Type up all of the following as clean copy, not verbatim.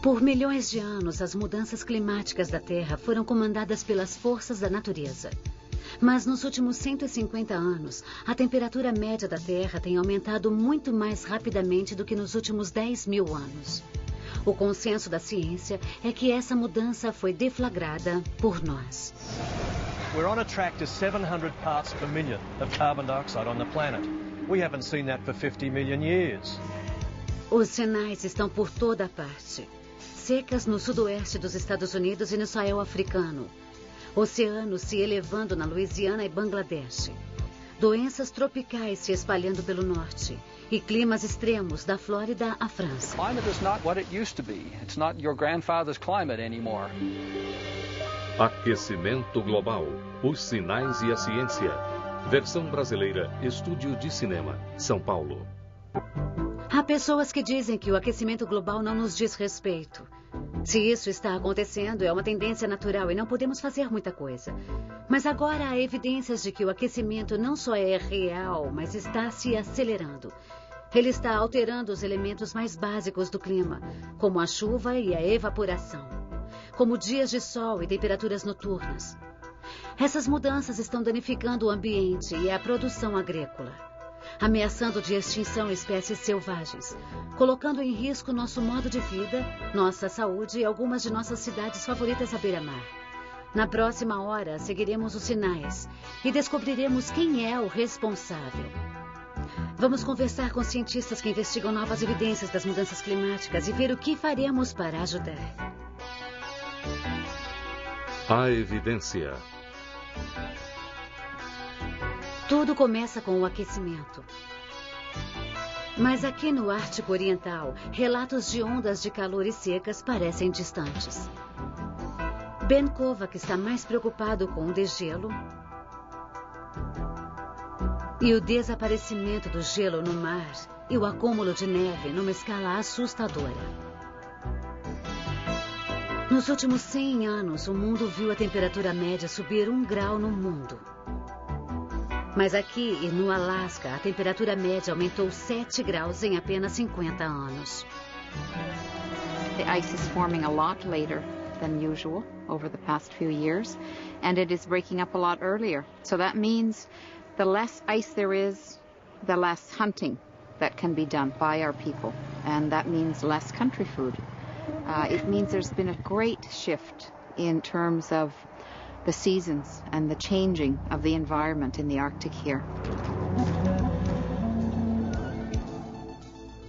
Por milhões de anos, as mudanças climáticas da Terra foram comandadas pelas forças da natureza. Mas nos últimos 150 anos, a temperatura média da Terra tem aumentado muito mais rapidamente do que nos últimos 10.000 anos. O consenso da ciência é que essa mudança foi deflagrada por nós. We're on a track to 700 parts per million of carbon dioxide on the planet. We haven't seen that for 50 million years. Os sinais estão por toda a parte. Secas no sudoeste dos Estados Unidos e no Sahel africano. Oceanos se elevando na Louisiana e Bangladesh. Doenças tropicais se espalhando pelo norte. E climas extremos da Flórida à França. Climate is not what it used to be. It's not your grandfather's climate anymore. Aquecimento global. Os sinais e a ciência. Versão brasileira, Estúdio de Cinema, São Paulo. Há pessoas que dizem que o aquecimento global não nos diz respeito. Se isso está acontecendo, é uma tendência natural e não podemos fazer muita coisa. Mas agora há evidências de que o aquecimento não só é real, mas está se acelerando. Ele está alterando os elementos mais básicos do clima, como a chuva e a evaporação, como dias de sol e temperaturas noturnas. Essas mudanças estão danificando o ambiente e a produção agrícola, ameaçando de extinção espécies selvagens, colocando em risco nosso modo de vida, nossa saúde e algumas de nossas cidades favoritas à beira-mar. Na próxima hora, seguiremos os sinais e descobriremos quem é o responsável. Vamos conversar com cientistas que investigam novas evidências das mudanças climáticas e ver o que faremos para ajudar. A evidência. Tudo começa com o aquecimento. Mas aqui no Ártico Oriental, relatos de ondas de calor e secas parecem distantes. Ben Kovac está mais preocupado com o degelo e o desaparecimento do gelo no mar e o acúmulo de neve numa escala assustadora. Nos últimos 100 anos, o mundo viu a temperatura média subir 1 grau no mundo. Mas aqui e no Alasca, a temperatura média aumentou 7 graus em apenas 50 anos. The ice is forming a lot later than usual over the past few years, and it is breaking up a lot earlier. So that means the less ice there is, the less hunting that can be done by our people, and that means less country food. It means there's been a great shift in terms of the seasons and the changing of the environment in the Arctic here.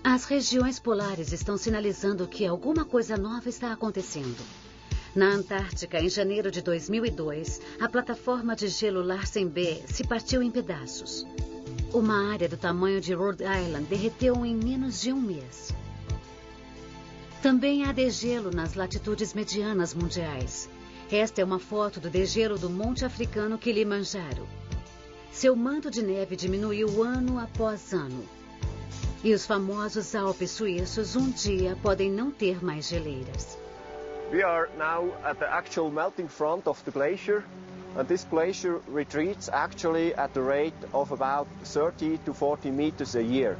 As regiões polares estão sinalizando que alguma coisa nova está acontecendo. Na Antártica, em janeiro de 2002, a plataforma de gelo Larsen B se partiu em pedaços. Uma área do tamanho de Rhode Island derreteu em menos de um mês. Também há degelo nas latitudes medianas mundiais. Esta é uma foto do degelo do Monte Africano Kilimanjaro. Seu manto de neve diminuiu ano após ano. E os famosos Alpes suíços um dia podem não ter mais geleiras. We are now at the actual melting front of the glacier, and this glacier retreats actually at the rate of about 30 to 40 meters a year.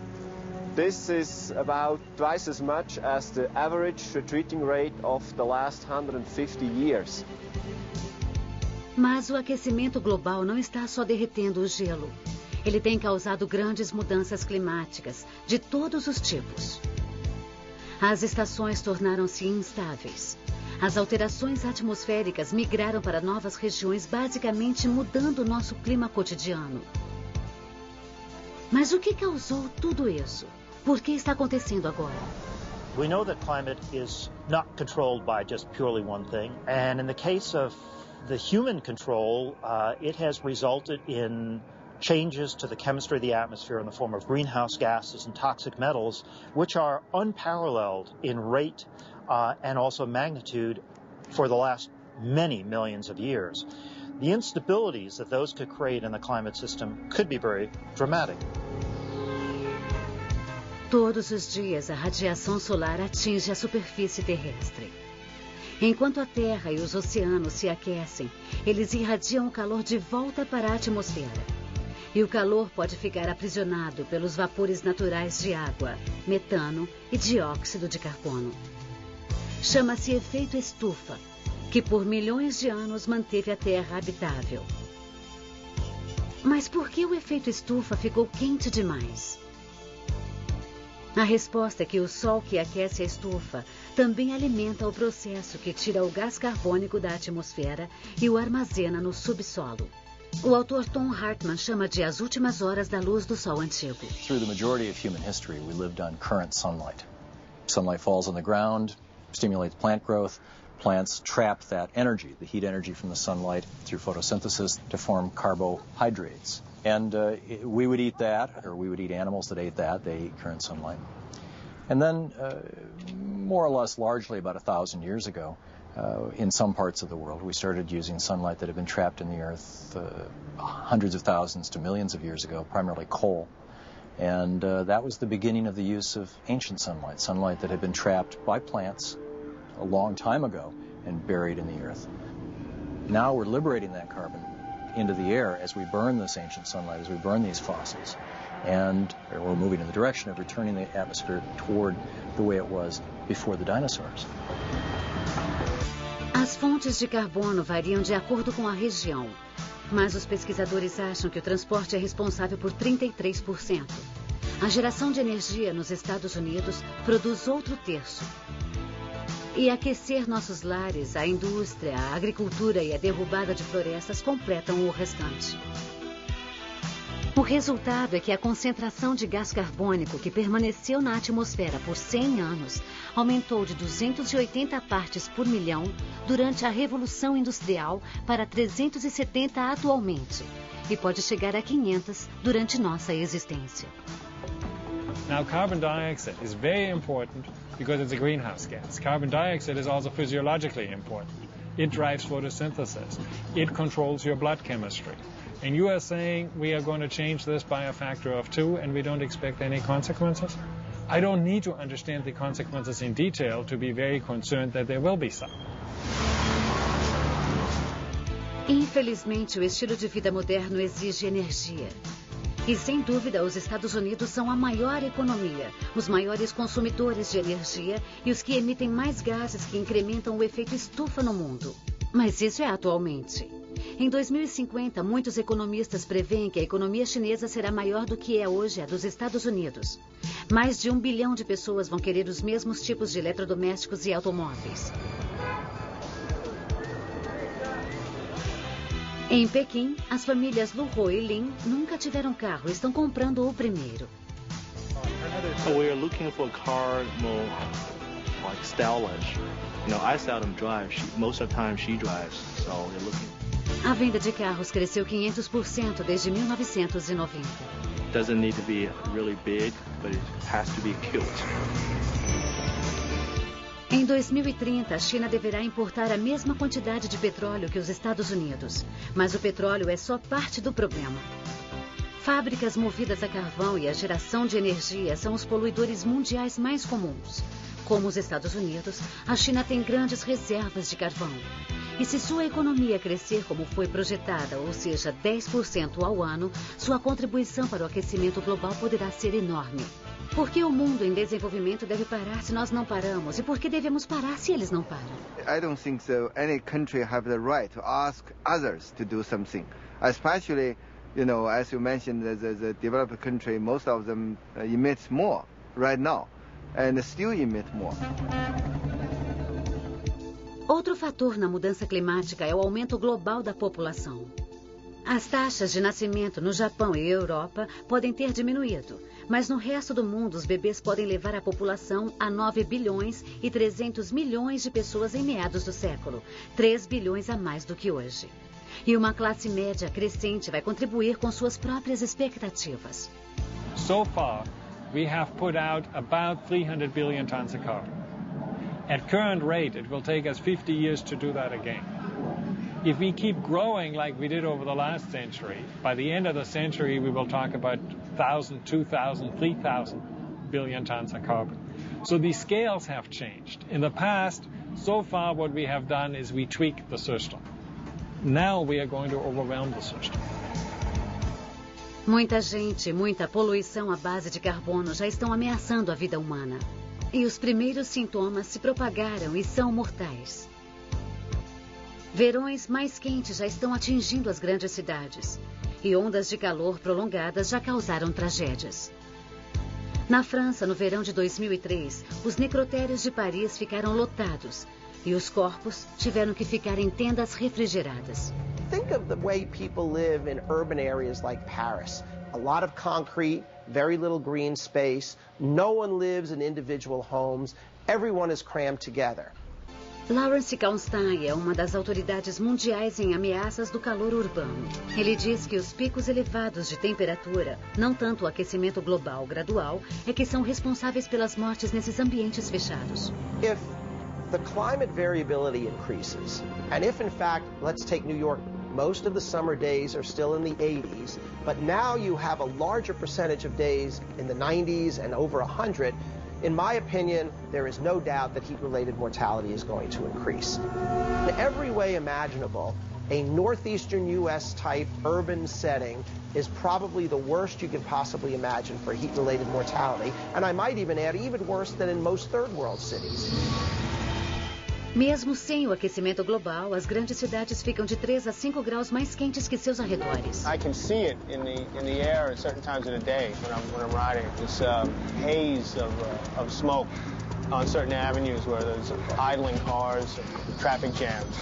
This is about twice as much as the average retreating rate of the last 150 years. Mas o aquecimento global não está só derretendo o gelo. Ele tem causado grandes mudanças climáticas, de todos os tipos. As estações tornaram-se instáveis. As alterações atmosféricas migraram para novas regiões, basicamente mudando o nosso clima cotidiano. Mas o que causou tudo isso? Por que está acontecendo agora? We know that climate is not controlled by just purely one thing, and in the case of the human control, it has resulted in changes to the chemistry of the atmosphere in the form of greenhouse gases and toxic metals, which are unparalleled in rate and also magnitude for the last many millions of years. The instabilities that those could create in the climate system could be very dramatic. Todos os dias, a radiação solar atinge a superfície terrestre. Enquanto a Terra e os oceanos se aquecem, eles irradiam o calor de volta para a atmosfera. E o calor pode ficar aprisionado pelos vapores naturais de água, metano e dióxido de carbono. chama-se efeito estufa, que por milhões de anos manteve a Terra habitável. Mas por que o efeito estufa ficou quente demais? A resposta é que o Sol que aquece a estufa também alimenta o processo que tira o gás carbônico da atmosfera e o armazena no subsolo. O autor Tom Hartman chama de as últimas horas da luz do Sol antigo. Through the majority of human history, we lived on current sunlight. Sunlight falls on the ground, stimulates plant growth. Plants trap that energy, the heat energy from the sunlight, through photosynthesis to form carbohydrates. And we would eat that, or we would eat animals that ate that. They ate current sunlight. And then, more or less largely about 1,000 years ago, in some parts of the world, we started using sunlight that had been trapped in the earth hundreds of thousands to millions of years ago, primarily coal. And that was the beginning of the use of ancient sunlight, sunlight that had been trapped by plants a long time ago and buried in the earth. Now we're liberating that carbon into the air as we burn this ancient sunlight, as we burn these fossils. And we're moving in the direction of returning the atmosphere toward the way it was before the dinosaurs. As fontes de carbono variam de acordo com a região, mas os pesquisadores acham que o transporte é responsável por 33%. A geração de energia nos Estados Unidos produz outro terço. E aquecer nossos lares, a indústria, a agricultura e a derrubada de florestas completam o restante. O resultado é que a concentração de gás carbônico que permaneceu na atmosfera por 100 anos aumentou de 280 partes por milhão durante a Revolução Industrial para 370 atualmente e pode chegar a 500 durante nossa existência. Now, carbon dioxide is very important because it's a greenhouse gas. Carbon dioxide is also physiologically important. It drives photosynthesis. It controls your blood chemistry. And you are saying we are going to change this by a factor of 2 and we don't expect any consequences? I don't need to understand the consequences in detail to be very concerned that there will be some. Infelizmente, o estilo de vida moderno exige energia. E, sem dúvida, os Estados Unidos são a maior economia, os maiores consumidores de energia e os que emitem mais gases que incrementam o efeito estufa no mundo. Mas isso é atualmente. Em 2050, muitos economistas preveem que a economia chinesa será maior do que é hoje a dos Estados Unidos. Mais de 1 bilhão de pessoas vão querer os mesmos tipos de eletrodomésticos e automóveis. Em Pequim, as famílias Lu Ho e Lin nunca tiveram carro e estão comprando o primeiro. So we are looking for a car more like stylish. You know, I seldom drive. Most of the time she drives, so we're looking. A venda de carros cresceu 500% desde 1990. Doesn't need to be really big, but it has to be cute. Em 2030, a China deverá importar a mesma quantidade de petróleo que os Estados Unidos. Mas o petróleo é só parte do problema. Fábricas movidas a carvão e a geração de energia são os poluidores mundiais mais comuns. Como os Estados Unidos, a China tem grandes reservas de carvão. E se sua economia crescer como foi projetada, ou seja, 10% ao ano, sua contribuição para o aquecimento global poderá ser enorme. Por que o mundo em desenvolvimento deve parar se nós não paramos? E por que devemos parar se eles não param? I don't think so. Any country have the right to ask others to do something. Especially, you know, as you mentioned, the developed country, most of them emit more right now, and still emit more. Outro fator na mudança climática é o aumento global da população. As taxas de nascimento no Japão e Europa podem ter diminuído, mas no resto do mundo os bebês podem levar a população a 9 bilhões e 300 milhões de pessoas em meados do século, 3 bilhões a mais do que hoje. E uma classe média crescente vai contribuir com suas próprias expectativas. So far, we have put out about 300 billion tons of carbon. At current rate, it will take us 50 years to do that again. If we keep growing like we did over the last century, by the end of the century we will talk about 1,000, 2,000, 3,000 billion tons of carbon. So the scales have changed. In the past, so far what we have done is we tweak the system. Now we are going to overwhelm the system. Muita gente, muita poluição à base de carbono já estão ameaçando a vida humana. E os primeiros sintomas se propagaram e são mortais. Verões mais quentes já estão atingindo as grandes cidades. E ondas de calor prolongadas já causaram tragédias. Na França, no verão de 2003, os necrotérios de Paris ficaram lotados. E os corpos tiveram que ficar em tendas refrigeradas. Think of the way people live in urban areas like Paris. A lot of concrete, very little green space. No one lives in individual homes. Everyone is crammed together. Lawrence Kaunstein é uma das autoridades mundiais em ameaças do calor urbano. Ele diz que os picos elevados de temperatura, não tanto o aquecimento global gradual, é que são responsáveis pelas mortes nesses ambientes fechados. If the climate variability increases, and if in fact, let's take New York, most of the summer days are still in the 80s, but now you have a larger percentage of days in the 90s and over 100, in my opinion, there is no doubt that heat-related mortality is going to increase. In every way imaginable, a northeastern U.S. type urban setting is probably the worst you can possibly imagine for heat-related mortality, and I might even add even worse than in most third world cities. Mesmo sem o aquecimento global, as grandes cidades ficam de 3 a 5 graus mais quentes que seus arredores. I can see it in the air at certain times of the day when I'm riding. This haze of smoke on certain avenues where there's idling cars, traffic jams.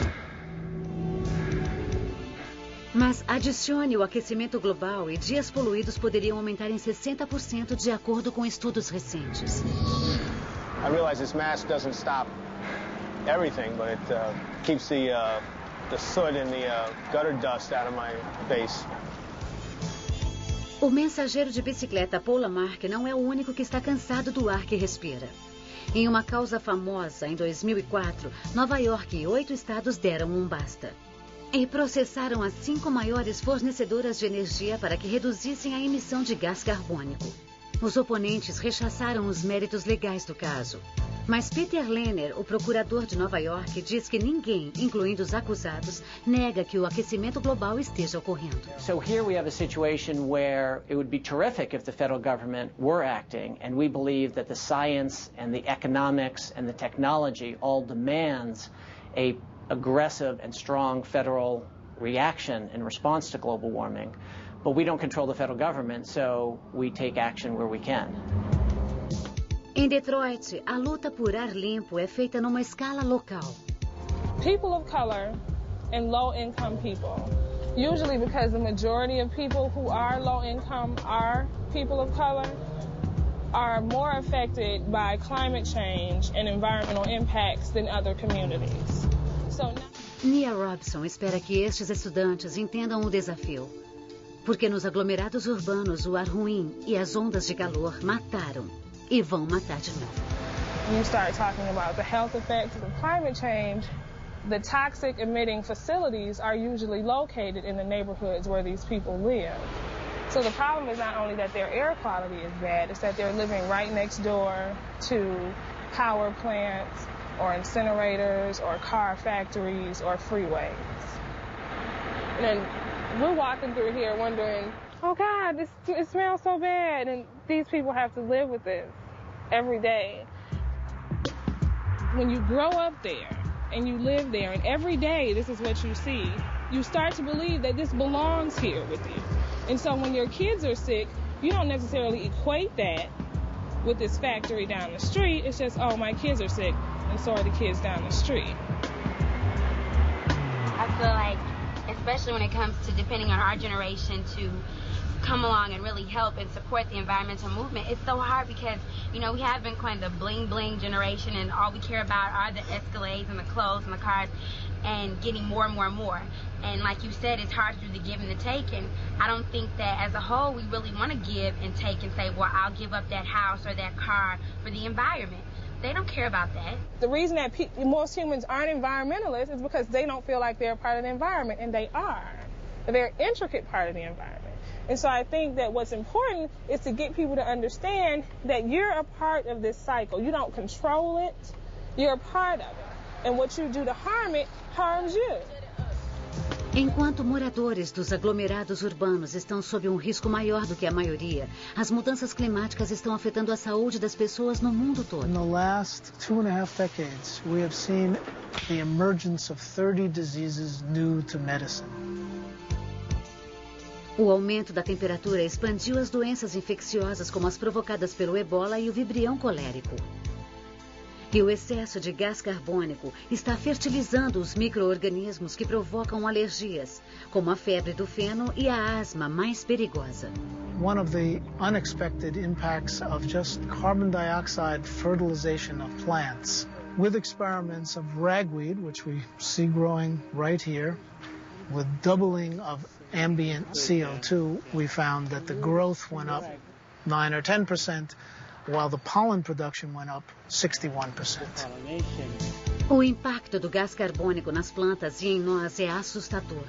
Mas adicione o aquecimento global e dias poluídos poderiam aumentar em 60% de acordo com estudos recentes. I realize this mask doesn't stop everything, but it keeps the soot and the gutter dust out of my face. O mensageiro de bicicleta Paul Lamarck não é o único que está cansado do ar que respira. Em uma causa famosa, em 2004, Nova York e 8 estados deram um basta. E processaram as 5 maiores fornecedoras de energia para que reduzissem a emissão de gás carbônico. Os oponentes rechaçaram os méritos legais do caso. Mas Peter Lehner, o procurador de Nova York, diz que ninguém, incluindo os acusados, nega que o aquecimento global esteja ocorrendo. So here we have a situation where it would be terrific if the federal government were acting, and we believe that the science and the economics and the technology all demands a aggressive and strong federal reaction in response to global warming. But we don't control the federal government, so we take action where we can. Em Detroit, a luta por ar limpo é feita numa escala local. People of color and low-income people, usually because the majority of people who are low-income are people of color, are more affected by climate change and environmental impacts than other communities. Nia Robson espera que estes estudantes entendam o desafio. Porque nos aglomerados urbanos o ar ruim e as ondas de calor mataram. E vão matar de novo. You start talking about the health effects of climate change, the toxic emitting facilities are usually located in the neighborhoods where these people live. So the problem is not only that their air quality is bad, it's that they're living right next door to power plants or incinerators or car factories or freeways. And then we're walking through here wondering, oh God, it smells so bad, and these people have to live with this every day. When you grow up there and you live there and every day this is what you see, you start to believe that this belongs here with you. And so when your kids are sick, you don't necessarily equate that with this factory down the street. It's just, oh, my kids are sick, and so are the kids down the street. I feel like, especially when it comes to depending on our generation to come along and really help and support the environmental movement, it's so hard because, you know, we have been kind of bling generation, and all we care about are the Escalades and the clothes and the cars and getting more and more and more. And like you said, it's hard to do the give and the take, and I don't think that as a whole we really want to give and take and say, well, I'll give up that house or that car for the environment. They don't care about that. The reason that most humans aren't environmentalists is because they don't feel like they're a part of the environment, and they are. They're an intricate part of the environment. And so I think that what's important is to get people to understand that you're a part of this cycle. You don't control it. You're a part of it. And what you do to harm it harms you. Enquanto moradores dos aglomerados urbanos estão sob um risco maior do que a maioria, as mudanças climáticas estão afetando a saúde das pessoas no mundo todo. In the last 2.5 decades, we have seen the emergence of 30 diseases new to medicine. O aumento da temperatura expandiu as doenças infecciosas como as provocadas pelo ebola e o vibrião colérico. E o excesso de gás carbônico está fertilizando os micro-organismos que provocam alergias, como a febre do feno e a asma mais perigosa. One of the unexpected impacts of just carbon dioxide fertilization of plants, with experiments of ragweed, which we see growing right here, with doubling of ambient CO2, we found that the growth went up 9 or 10%, while the pollen production went up 61%. O impacto do gás carbônico nas plantas e em nós é assustador.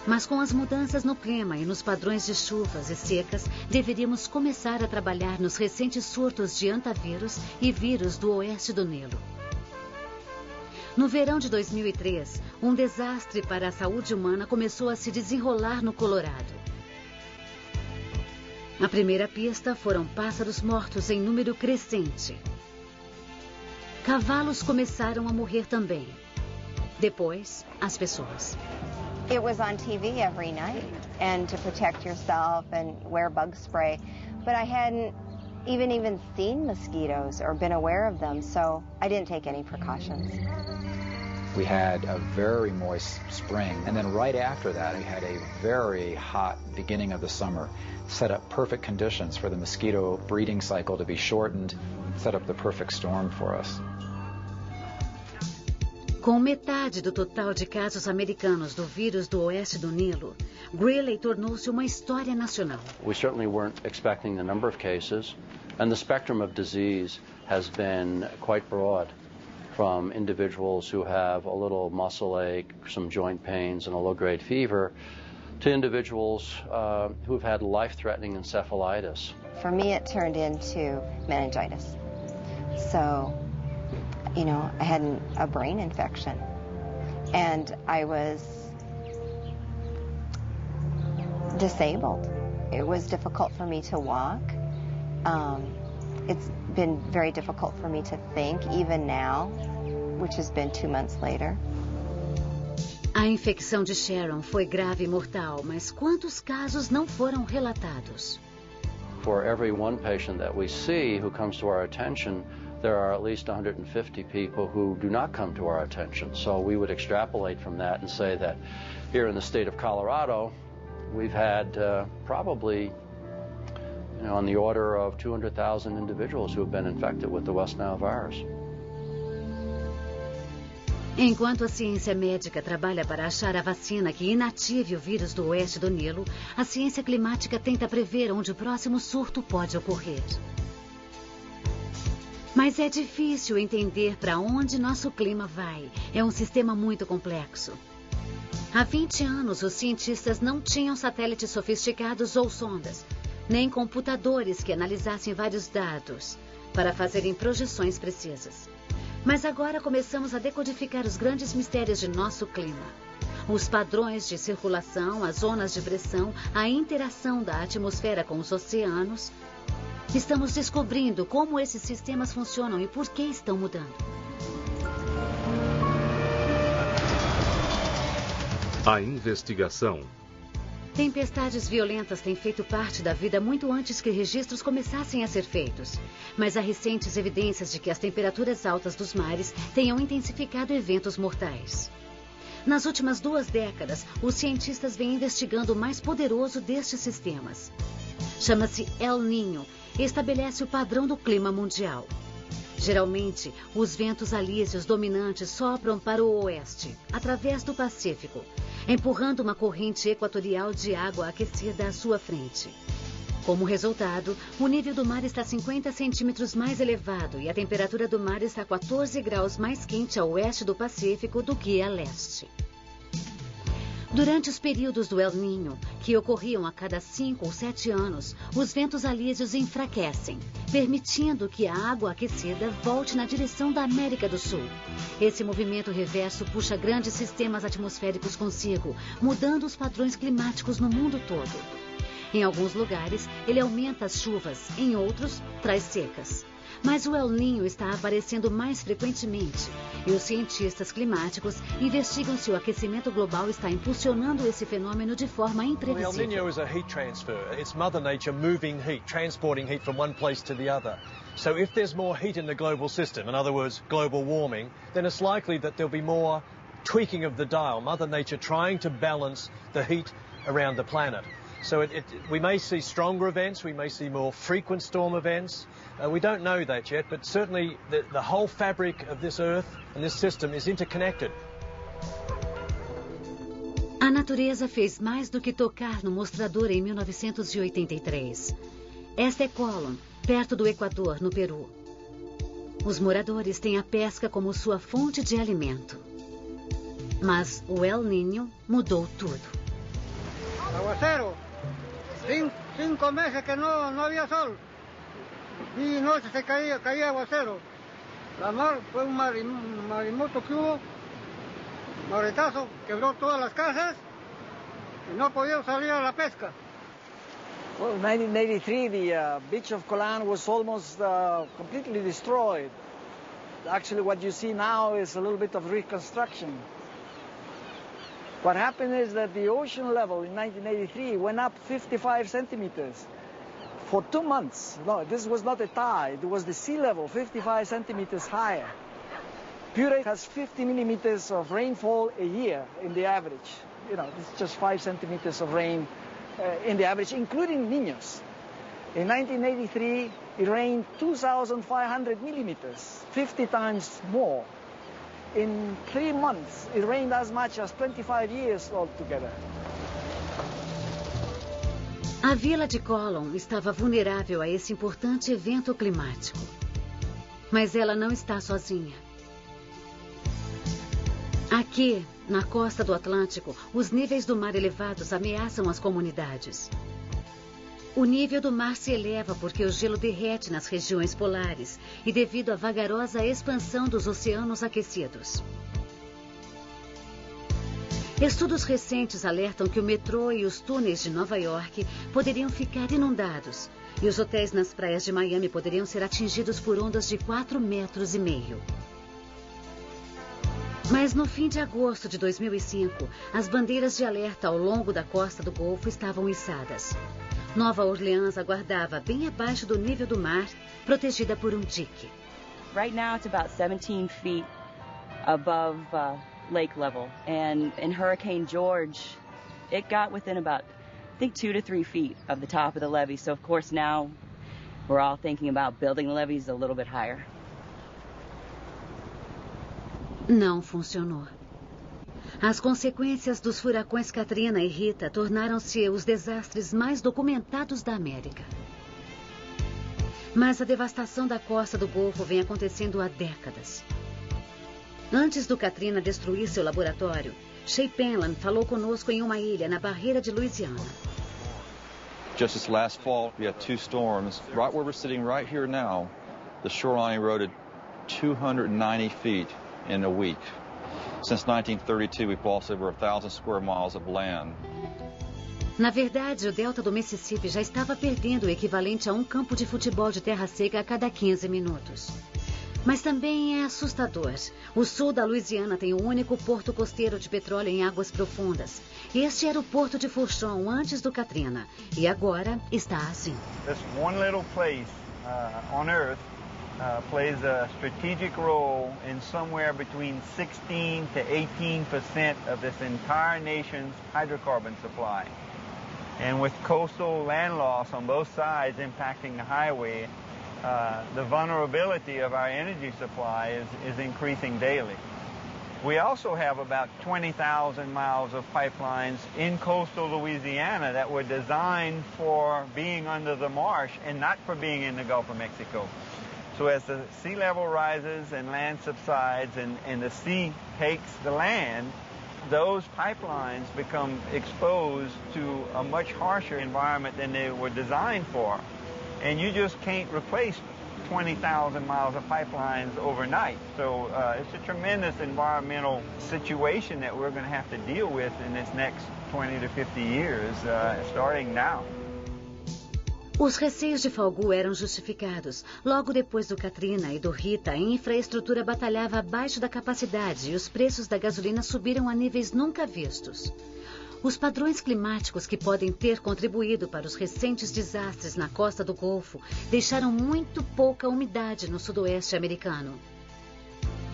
Mas com as mudanças no clima e nos padrões de chuvas e secas, deveríamos começar a trabalhar nos recentes surtos de hantavírus e vírus do oeste do Nilo. No verão de 2003, um desastre para a saúde humana começou a se desenrolar no Colorado. A primeira pista foram pássaros mortos em número crescente. Cavalos começaram a morrer também. Depois, as pessoas. It was on TV every night, and to protect yourself and wear bug spray. But I hadn't even seen mosquitoes or been aware of them, so I didn't take any precautions. We had a very moist spring, and then right after that, we had a very hot beginning of the summer. Set up perfect conditions for the mosquito breeding cycle to be shortened, set up the perfect storm for us. Com metade do total de casos americanos do vírus do oeste do Nilo, Greeley tornou-se uma história nacional. We certainly weren't expecting the number of cases, and the spectrum of disease has been quite broad, from individuals who have a little muscle ache, some joint pains, and a low-grade fever, to individuals who've had life-threatening encephalitis. For me, it turned into meningitis. So, you know, I had a brain infection, and I was disabled. It was difficult for me to walk. It's been very difficult for me to think, even now, which has been 2 months later. A infecção de Sharon foi grave e mortal, mas quantos casos não foram relatados? For every one patient that we see who comes to our attention, there are at least 150 people who do not come to our attention. So we would extrapolate from that and say that here in the state of Colorado, we've had probably on the order of 200,000 individuals who have been infected with the West Nile virus. Enquanto a ciência médica trabalha para achar a vacina que inative o vírus do oeste do Nilo, a ciência climática tenta prever onde o próximo surto pode ocorrer. Mas é difícil entender para onde nosso clima vai. É um sistema muito complexo. Há 20 anos, os cientistas não tinham satélites sofisticados ou sondas, nem computadores que analisassem vários dados para fazerem projeções precisas. Mas agora começamos a decodificar os grandes mistérios de nosso clima. Os padrões de circulação, as zonas de pressão, a interação da atmosfera com os oceanos. Estamos descobrindo como esses sistemas funcionam e por que estão mudando. A investigação. Tempestades violentas têm feito parte da vida muito antes que registros começassem a ser feitos. Mas há recentes evidências de que as temperaturas altas dos mares tenham intensificado eventos mortais. Nas últimas 2 décadas, os cientistas vêm investigando o mais poderoso destes sistemas. Chama-se El Niño e estabelece o padrão do clima mundial. Geralmente, os ventos alísios dominantes sopram para o oeste, através do Pacífico, empurrando uma corrente equatorial de água aquecida à sua frente. Como resultado, o nível do mar está 50 centímetros mais elevado e a temperatura do mar está 14 graus mais quente a oeste do Pacífico do que a leste. Durante os períodos do El Niño, que ocorriam a cada 5 ou 7 anos, os ventos alísios enfraquecem, permitindo que a água aquecida volte na direção da América do Sul. Esse movimento reverso puxa grandes sistemas atmosféricos consigo, mudando os padrões climáticos no mundo todo. Em alguns lugares, ele aumenta as chuvas, em outros, traz secas. Mas o El Niño está aparecendo mais frequentemente e os cientistas climáticos investigam se o aquecimento global está impulsionando esse fenômeno de forma imprevisível. El Niño is a heat transfer. It's Mother Nature moving heat, transporting heat from one place to the other. So if there's more heat in the global system, in other words, global warming, then it's likely that there'll be more tweaking of the dial, Mother Nature trying to balance the heat around the planet. So we may see stronger events, we may see more frequent storm events. We don't know that yet, but certainly the whole fabric of this Earth and this system is interconnected. A natureza fez mais do que tocar no mostrador em 1983. Esta é Colón, perto do Equador, no Peru. Os moradores têm a pesca como sua fonte de alimento. Mas o El Niño mudou tudo. Aguacero. 5 meses que no había sol. Día y noche se caía aguacero. La mar fue un maremoto que hubo, maretazo, quebró todas las casas y no podíamos salir a la pesca. Well, in 1983, the beach of Colón was almost completely destroyed. Actually, what you see now is a little bit of reconstruction. What happened is that the ocean level in 1983 went up 55 centimeters for 2 months. No, this was not a tide. It was the sea level 55 centimeters higher. Puree has 50 millimeters of rainfall a year in the average. You know, it's just 5 centimeters of rain in the average, including Niños. In 1983, it rained 2,500 millimeters, 50 times more. In 3 months, it rained as much as 25 years altogether. A vila de Colón estava vulnerável a esse importante evento climático. Mas ela não está sozinha. Aqui, na costa do Atlântico, os níveis do mar elevados ameaçam as comunidades. O nível do mar se eleva porque o gelo derrete nas regiões polares e devido à vagarosa expansão dos oceanos aquecidos. Estudos recentes alertam que o metrô e os túneis de Nova York poderiam ficar inundados e os hotéis nas praias de Miami poderiam ser atingidos por ondas de 4,5 metros. Mas no fim de agosto de 2005, as bandeiras de alerta ao longo da costa do Golfo estavam içadas. Nova Orleans aguardava bem abaixo do nível do mar, protegida por um dique. Right now it's about 17 feet above lake level, and in Hurricane George, it got within about, I think, 2 to 3 feet of the top of the levee. So of course now we're all thinking about building the levees a little bit higher. Não funcionou. As consequências dos furacões Katrina e Rita tornaram-se os desastres mais documentados da América. Mas a devastação da costa do Golfo vem acontecendo há décadas. Antes do Katrina destruir seu laboratório, Shea Penland falou conosco em uma ilha na Barreira de Louisiana. Just this last fall, we had 2 storms. Right where we're sitting right here now, the shoreline eroded 290 feet in a week. Since 1932, we've lost over 1,000 square miles of land. Na verdade, o delta do Mississippi já estava perdendo o equivalente a um campo de futebol de terra seca a cada 15 minutos. Mas também é assustador. O sul da Louisiana tem o único porto costeiro de petróleo em águas profundas. Este era o porto de Fourchon antes do Katrina. E agora está assim. This one little place on Earth plays a strategic role in somewhere between 16 to 18% of this entire nation's hydrocarbon supply. And with coastal land loss on both sides impacting the highway, the vulnerability of our energy supply is increasing daily. We also have about 20,000 miles of pipelines in coastal Louisiana that were designed for being under the marsh and not for being in the Gulf of Mexico. So as the sea level rises and land subsides and the sea takes the land, those pipelines become exposed to a much harsher environment than they were designed for. And you just can't replace 20,000 miles of pipelines overnight. So it's a tremendous environmental situation that we're going to have to deal with in this next 20 to 50 years, starting now. Os receios de Falgout eram justificados. Logo depois do Katrina e do Rita, a infraestrutura batalhava abaixo da capacidade e os preços da gasolina subiram a níveis nunca vistos. Os padrões climáticos que podem ter contribuído para os recentes desastres na costa do Golfo deixaram muito pouca umidade no sudoeste americano.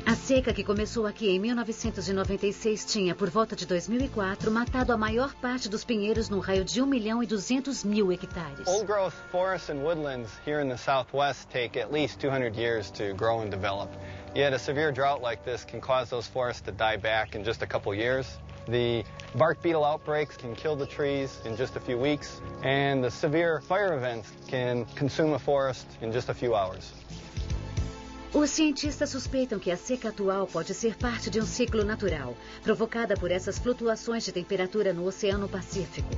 A seca que começou aqui em 1996 tinha, por volta de 2004, matado a maior parte dos pinheiros no raio de 1.200.000 hectares. Old-growth forests and woodlands here in the Southwest take at least 200 years to grow and develop. Yet a severe drought like this can cause those forests to die back in just a couple years. The bark beetle outbreaks can kill the trees in just a few weeks, and the severe fire events can consume a forest in just a few hours. Os cientistas suspeitam que a seca atual pode ser parte de um ciclo natural, provocada por essas flutuações de temperatura no Oceano Pacífico.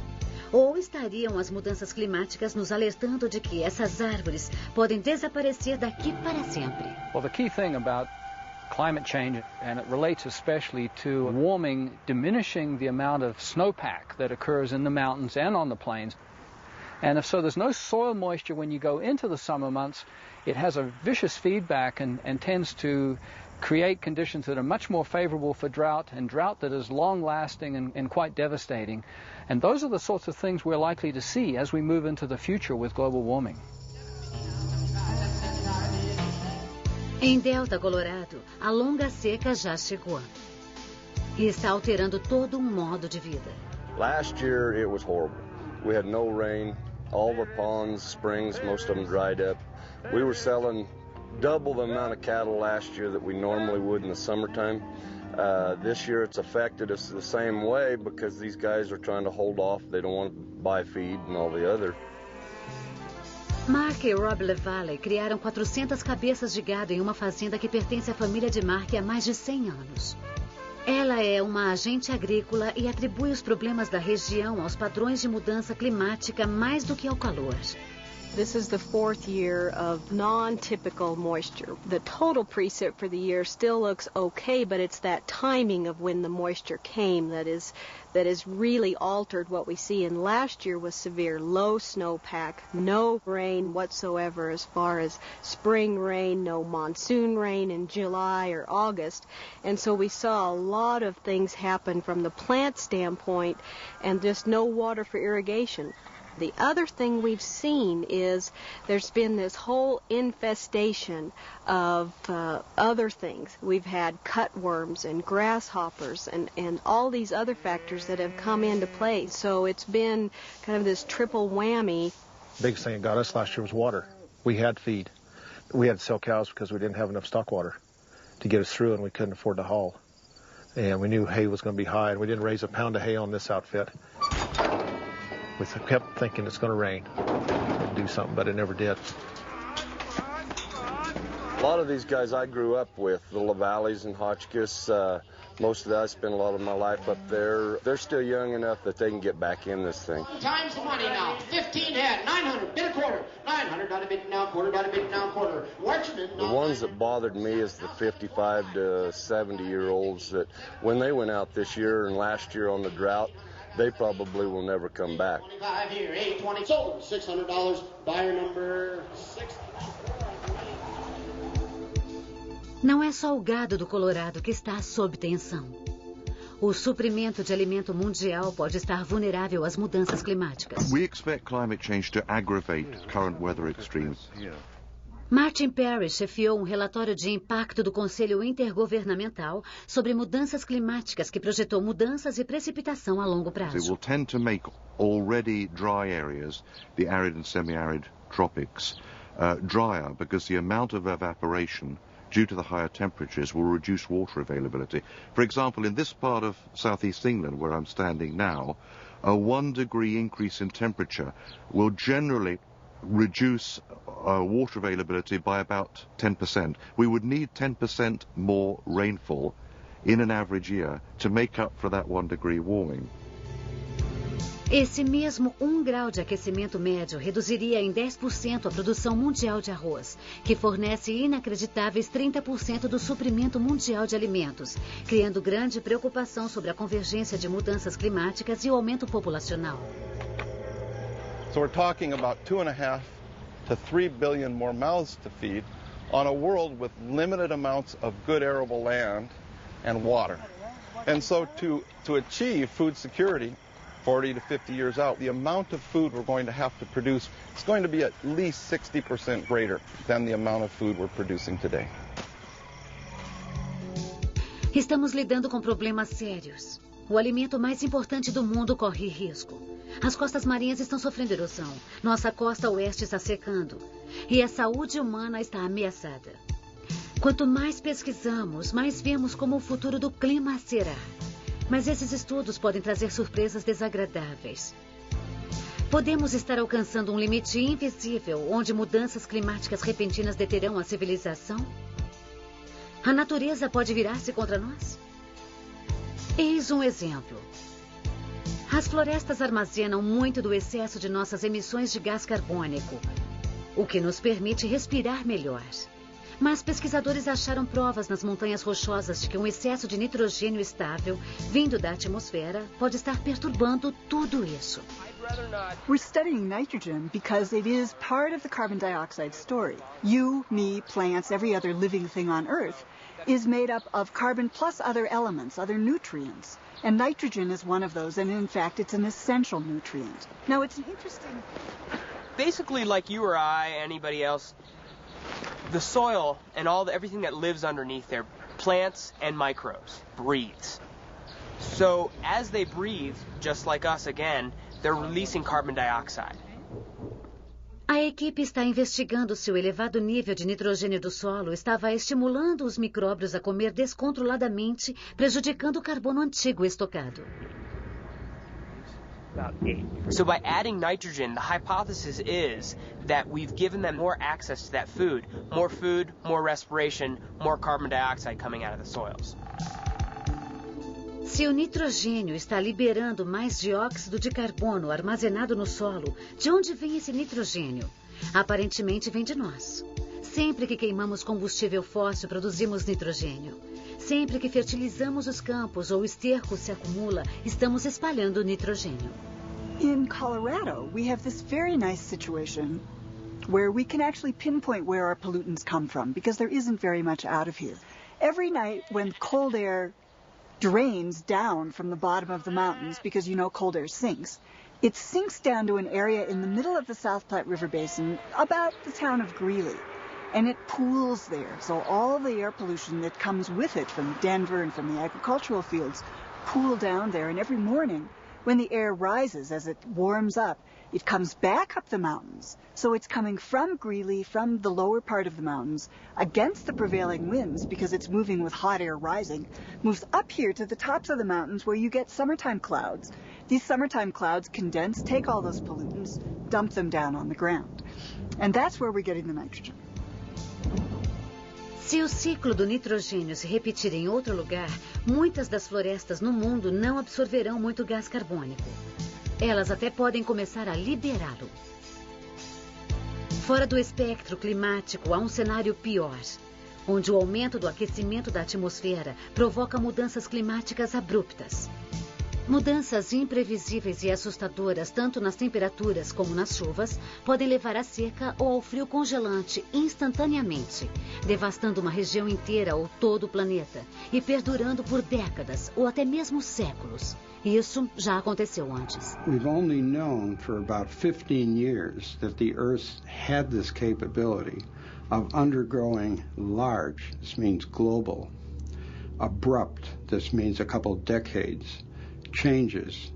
Ou estariam as mudanças climáticas nos alertando de que essas árvores podem desaparecer daqui para sempre? Well, the key thing about climate change, and it relates especially to warming, diminishing the amount of snowpack that occurs in the mountains and on the plains. And so there's no soil moisture when you go into the summer months. It has a vicious feedback and tends to create conditions that are much more favorable for drought, and drought that is long-lasting and quite devastating. And those are the sorts of things we're likely to see as we move into the future with global warming. Em Delta, Colorado, a longa seca já chegou e está alterando todo modo de vida. Last year it was horrible. We had no rain. All of our ponds, springs, most of them dried up. We were selling double the amount of cattle last year that we normally would in the summertime. This year it's affected us the same way because these guys are trying to hold off. They don't want to buy feed and all the other. Mark e Rob LaValle criaram 400 cabeças de gado em uma fazenda que pertence à família de Mark há mais de 100 anos. Ela é uma agente agrícola e atribui os problemas da região aos padrões de mudança climática mais do que ao calor. This is the fourth year of non-typical moisture. The total precip for the year still looks okay, but it's that timing of when the moisture came that is really altered what we see. And last year was severe, low snowpack, no rain whatsoever as far as spring rain, no monsoon rain in July or August. And so we saw a lot of things happen from the plant standpoint and just no water for irrigation. The other thing we've seen is there's been this whole infestation of other things. We've had cutworms and grasshoppers and all these other factors that have come into play. So it's been kind of this triple whammy. Biggest thing that got us last year was water. We had feed. We had to sell cows because we didn't have enough stock water to get us through, and we couldn't afford to haul. And we knew hay was going to be high, and we didn't raise a pound of hay on this outfit. We kept thinking it's going to rain and do something, but it never did. A lot of these guys I grew up with, the LaValles and Hotchkiss, most of that I spent a lot of my life up there. They're still young enough that they can get back in this thing. Times the money now. 15 head, 900, bid a quarter. 900, not a bid now, quarter, not a bid now, quarter. Watchman. The ones that bothered me is the 55 to 70-year-olds that when they went out this year and last year on the drought, they probably will never come back. 25 here, 820 sold, $600, buyer number 6. Não é só o gado do Colorado que está sob tensão. O suprimento de alimento mundial pode estar vulnerável às mudanças climáticas. We expect climate change to aggravate current weather extremes. Martin Perry chefiou um relatório de impacto do Conselho Intergovernamental sobre mudanças climáticas que projetou mudanças e precipitação a longo prazo. It will tend to make already dry areas, the arid and semi-arid tropics, drier because the amount of evaporation due to the higher temperatures will reduce water availability. For example, in this part of southeast England where I'm standing now, a 1 degree increase in temperature will generally reduce water availability by about 10%. We would need 10% more rainfall in an average year to make up for that 1 degree warming. Esse mesmo 1 grau de aquecimento médio reduziria em 10% a produção mundial de arroz, que fornece inacreditáveis 30% do suprimento mundial de alimentos, criando grande preocupação sobre a convergência de mudanças climáticas e o aumento populacional. So we're talking about 2.5 to 3 billion more mouths to feed on a world with limited amounts of good arable land and water. And so to achieve food security 40 to 50 years out, the amount of food we're going to have to produce is going to be at least 60% greater than the amount of food we're producing today. Estamos lidando com problemas sérios. O alimento mais importante do mundo corre risco. As costas marinhas estão sofrendo erosão. Nossa costa oeste está secando. E a saúde humana está ameaçada. Quanto mais pesquisamos, mais vemos como o futuro do clima será. Mas esses estudos podem trazer surpresas desagradáveis. Podemos estar alcançando um limite invisível, onde mudanças climáticas repentinas deterão a civilização? A natureza pode virar-se contra nós? Eis um exemplo. As florestas armazenam muito do excesso de nossas emissões de gás carbônico, o que nos permite respirar melhor. Mas pesquisadores acharam provas nas montanhas rochosas de que um excesso de nitrogênio estável, vindo da atmosfera, pode estar perturbando tudo isso. We're studying nitrogen because it is part of the carbon dioxide story. You, me, plants, every other living thing on Earth is made up of carbon plus other elements, other nutrients. And nitrogen is one of those, and in fact, it's an essential nutrient. Now, it's an interesting... Basically, like you or I, anybody else, the soil and everything that lives underneath there, plants and microbes, breathes. So as they breathe, just like us again, they're releasing carbon dioxide. A equipe está investigando se o elevado nível de nitrogênio do solo estava estimulando os micróbios a comer descontroladamente, prejudicando o carbono antigo estocado. So by adding nitrogen, the hypothesis is that we've given them more access to that food, more respiration, more carbon dioxide coming out of the soils. Se o nitrogênio está liberando mais dióxido de carbono armazenado no solo, de onde vem esse nitrogênio? Aparentemente vem de nós. Sempre que queimamos combustível fóssil, produzimos nitrogênio. Sempre que fertilizamos os campos ou o esterco se acumula, estamos espalhando nitrogênio. In Colorado, we have this very nice situation where we can actually pinpoint where our pollutants come from because there isn't very much out of here. Every night when cold air drains down from the bottom of the mountains, because you know cold air sinks, it sinks down to an area in the middle of the South Platte River Basin, about the town of Greeley. And it pools there. So all the air pollution that comes with it from Denver and from the agricultural fields pool down there. And every morning when the air rises, as it warms up, it comes back up the mountains. So it's coming from Greeley, from the lower part of the mountains, against the prevailing winds because it's moving with hot air rising, moves up here to the tops of the mountains where you get summertime clouds. These summertime clouds condense, take all those pollutants, dump them down on the ground. And that's where we're getting the nitrogen. Se o ciclo do nitrogênio se repetir em outro lugar, muitas das florestas no mundo não absorverão muito gás carbônico. Elas até podem começar a liberá-lo. Fora do espectro climático, há um cenário pior, onde o aumento do aquecimento da atmosfera provoca mudanças climáticas abruptas. Mudanças imprevisíveis e assustadoras, tanto nas temperaturas como nas chuvas, podem levar à seca ou ao frio congelante instantaneamente, devastando uma região inteira ou todo o planeta e perdurando por décadas ou até mesmo séculos. Isso já aconteceu antes. We've only known for about 15 years that the Earth had this capability of undergoing large, this means global, abrupt, this means a couple decades, changes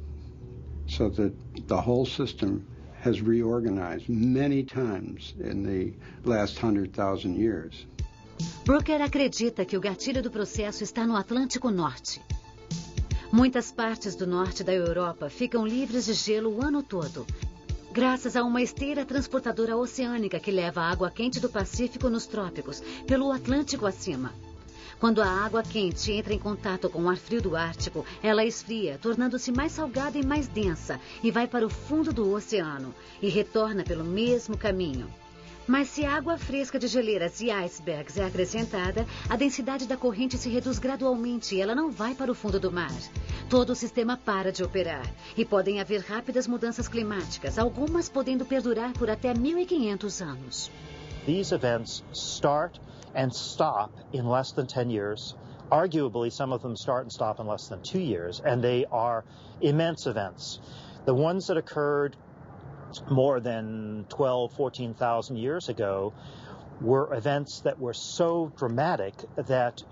so that the whole system has reorganized many times in the last 100,000 years. Brooker acredita que o gatilho do processo está no Atlântico Norte. Muitas partes do norte da Europa ficam livres de gelo o ano todo, graças a uma esteira transportadora oceânica que leva a água quente do Pacífico nos trópicos, pelo Atlântico acima. Quando a água quente entra em contato com o ar frio do Ártico, ela esfria, tornando-se mais salgada e mais densa, e vai para o fundo do oceano, e retorna pelo mesmo caminho. Mas se a água fresca de geleiras e icebergs é acrescentada, a densidade da corrente se reduz gradualmente e ela não vai para o fundo do mar. Todo o sistema para de operar e podem haver rápidas mudanças climáticas, algumas podendo perdurar por até 1.500 anos. These events start and stop in less than 10 years. Arguably, some of them start and stop in less than 2 years, and they are immense events. The ones that occurred more than 12, 14,000 years ago were events that were so dramatic that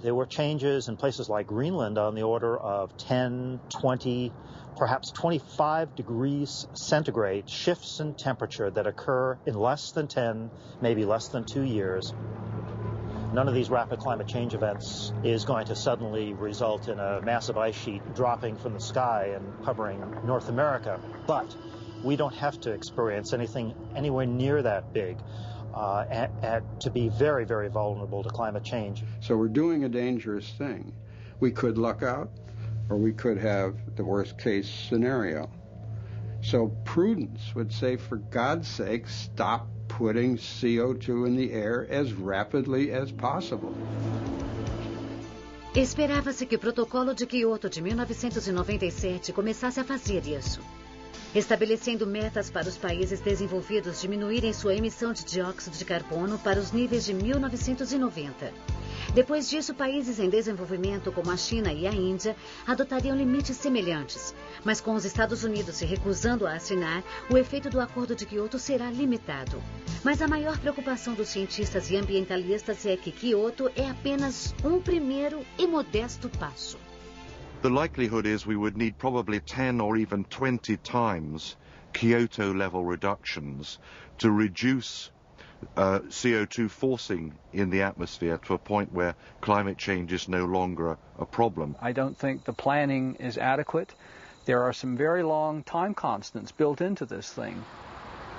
there were changes in places like Greenland on the order of 10, 20, perhaps 25 degrees centigrade shifts in temperature that occur in less than 10, maybe less than 2 years. None of these rapid climate change events is going to suddenly result in a massive ice sheet dropping from the sky and covering North America, but we don't have to experience anything anywhere near that big to be very, very vulnerable to climate change. So we're doing a dangerous thing. We could luck out, or we could have the worst case scenario. So prudence would say, for God's sake, stop putting CO2 in the air as rapidly as possible. Esperava-se que o Protocolo de Quioto de 1997 começasse a fazer isso, estabelecendo metas para os países desenvolvidos diminuírem sua emissão de dióxido de carbono para os níveis de 1990. Depois disso, países em desenvolvimento como a China e a Índia adotariam limites semelhantes, mas com os Estados Unidos se recusando a assinar, o efeito do Acordo de Quioto será limitado. Mas a maior preocupação dos cientistas e ambientalistas é que Quioto é apenas um primeiro e modesto passo. The likelihood is we would need probably 10 or even 20 times Kyoto level reductions to reduce CO2 forcing in the atmosphere to a point where climate change is no longer a problem. I don't think the planning is adequate. There are some very long time constants built into this thing.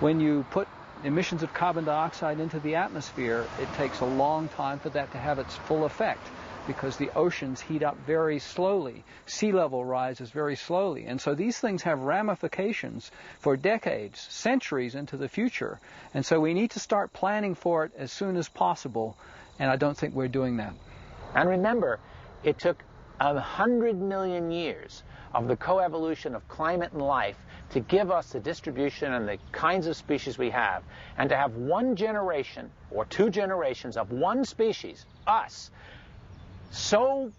When you put emissions of carbon dioxide into the atmosphere, it takes a long time for that to have its full effect, because the oceans heat up very slowly. Sea level rises very slowly. And so these things have ramifications for decades, centuries into the future. And so we need to start planning for it as soon as possible. And I don't think we're doing that. And remember, it took 100 million years of the coevolution of climate and life to give us the distribution and the kinds of species we have. And to have one generation or two generations of one species, us, so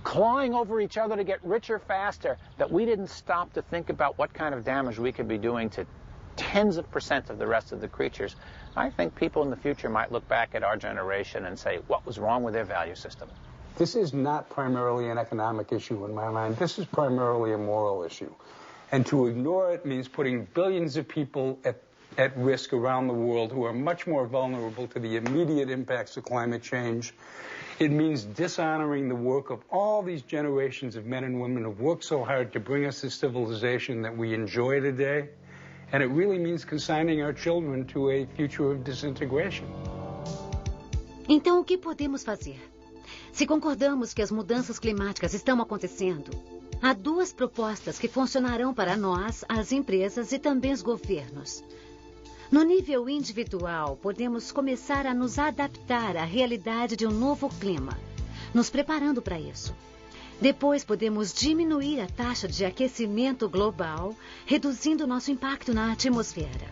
clawing over each other to get richer faster that we didn't stop to think about what kind of damage we could be doing to tens of % of the rest of the creatures. I think people in the future might look back at our generation and say, what was wrong with their value system? This is not primarily an economic issue in my mind. This is primarily a moral issue. And to ignore it means putting billions of people at risk around the world who are much more vulnerable to the immediate impacts of climate change. It means dishonoring the work of all these generations of men and women who've worked so hard to bring us the civilization that we enjoy today. And it really means consigning our children to a future of disintegration. Então, o que podemos fazer? Se concordamos que as mudanças climáticas estão acontecendo, há duas propostas que funcionarão para nós, as empresas e também os governos. No nível individual, podemos começar a nos adaptar à realidade de um novo clima, nos preparando para isso. Depois, podemos diminuir a taxa de aquecimento global, reduzindo nosso impacto na atmosfera.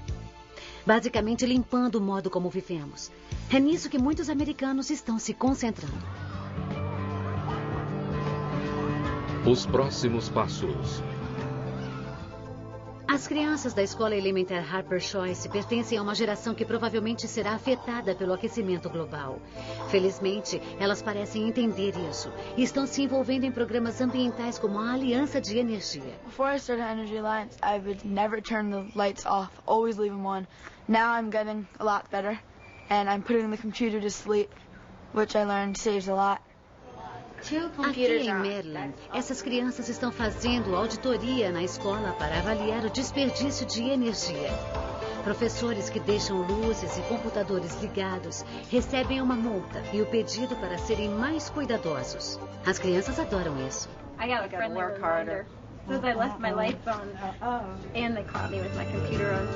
Basicamente, limpando o modo como vivemos. É nisso que muitos americanos estão se concentrando. Os próximos passos. As crianças da escola elementar Harper Choice pertencem a uma geração que provavelmente será afetada pelo aquecimento global. Felizmente, elas parecem entender isso e estão se envolvendo em programas ambientais como a Aliança de Energia. Before I started Energy Alliance, I would never turn the lights off, always leave them on. Now I'm getting a lot better, and I'm putting the computer to sleep, which I learned saves a lot. Aqui em Maryland, essas crianças estão fazendo auditoria na escola para avaliar o desperdício de energia. Professores que deixam luzes e computadores ligados recebem uma multa e o pedido para serem mais cuidadosos. As crianças adoram isso. I got a friendly work harder. Because I left my light phone and they caught me with my computer on.